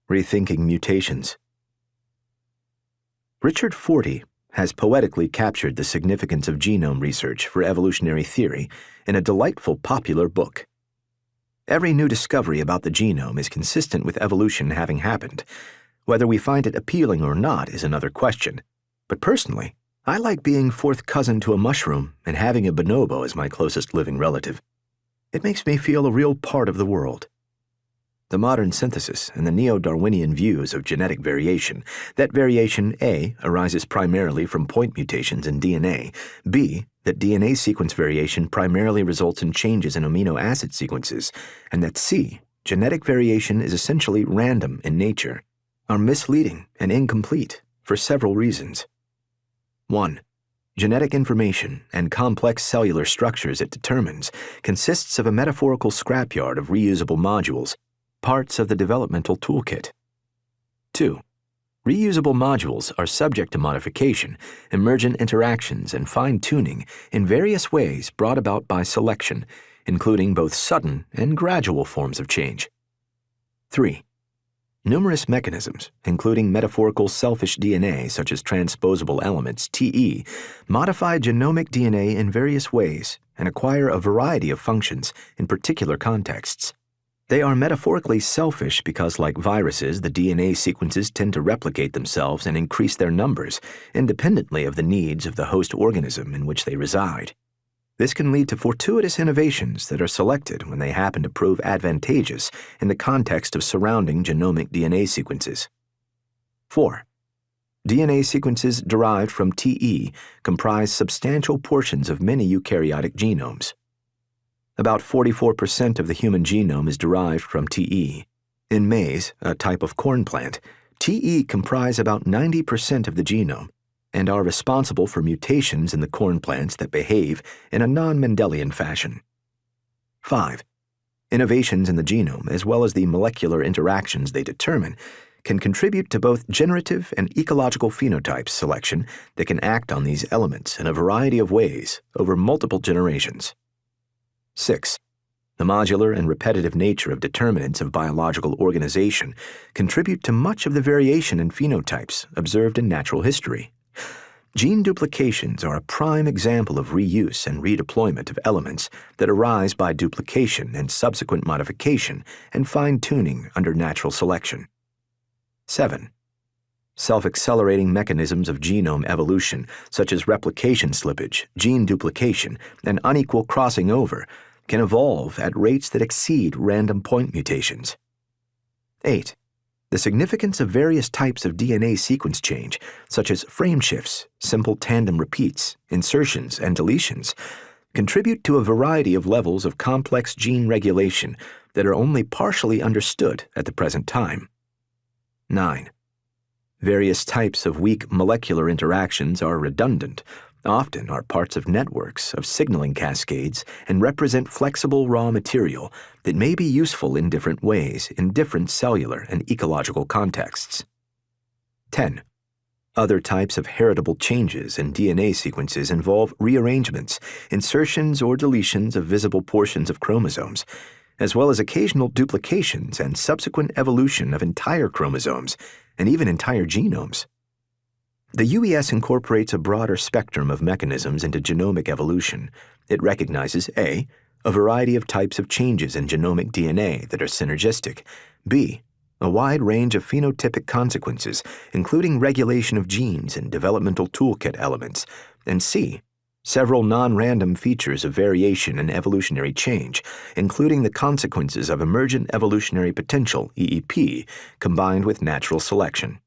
Rethinking Mutations. Richard Fortey has poetically captured the significance of genome research for evolutionary theory in a delightful popular book. Every new discovery about the genome is consistent with evolution having happened. Whether we find it appealing or not is another question. But personally, I like being fourth cousin to a mushroom and having a bonobo as my closest living relative. It makes me feel a real part of the world. The modern synthesis and the neo-Darwinian views of genetic variation, that variation A arises primarily from point mutations in DNA, B, that DNA sequence variation primarily results in changes in amino acid sequences, and that C, genetic variation is essentially random in nature, are misleading and incomplete for several reasons. 1. Genetic information and complex cellular structures it determines consists of a metaphorical scrapyard of reusable modules, parts of the developmental toolkit. 2. Reusable modules are subject to modification, emergent interactions, and fine-tuning in various ways brought about by selection, including both sudden and gradual forms of change. 3. Numerous mechanisms, including metaphorical selfish DNA such as transposable elements, TE, modify genomic DNA in various ways and acquire a variety of functions in particular contexts. They are metaphorically selfish because, like viruses, the DNA sequences tend to replicate themselves and increase their numbers, independently of the needs of the host organism in which they reside. This can lead to fortuitous innovations that are selected when they happen to prove advantageous in the context of surrounding genomic DNA sequences. 4. DNA sequences derived from TE comprise substantial portions of many eukaryotic genomes. About 44% of the human genome is derived from TE. In maize, a type of corn plant, TE comprise about 90% of the genome and are responsible for mutations in the corn plants that behave in a non-Mendelian fashion. 5. Innovations in the genome, as well as the molecular interactions they determine, can contribute to both generative and ecological phenotype selection that can act on these elements in a variety of ways over multiple generations. 6. The modular and repetitive nature of determinants of biological organization contribute to much of the variation in phenotypes observed in natural history. Gene duplications are a prime example of reuse and redeployment of elements that arise by duplication and subsequent modification and fine-tuning under natural selection. 7. Self-accelerating mechanisms of genome evolution, such as replication slippage, gene duplication, and unequal crossing over, can evolve at rates that exceed random point mutations. 8. The significance of various types of DNA sequence change, such as frame shifts, simple tandem repeats, insertions, and deletions, contribute to a variety of levels of complex gene regulation that are only partially understood at the present time. 9. Various types of weak molecular interactions are redundant, often are parts of networks of signaling cascades, and represent flexible raw material that may be useful in different ways in different cellular and ecological contexts. 10. Other types of heritable changes in DNA sequences involve rearrangements, insertions, or deletions of visible portions of chromosomes, as well as occasional duplications and subsequent evolution of entire chromosomes and even entire genomes. The UES incorporates a broader spectrum of mechanisms into genomic evolution. It recognizes A, a variety of types of changes in genomic DNA that are synergistic, B, a wide range of phenotypic consequences, including regulation of genes and developmental toolkit elements, and C, several non-random features of variation and evolutionary change, including the consequences of Emergent Evolutionary Potential, EEP, combined with natural selection.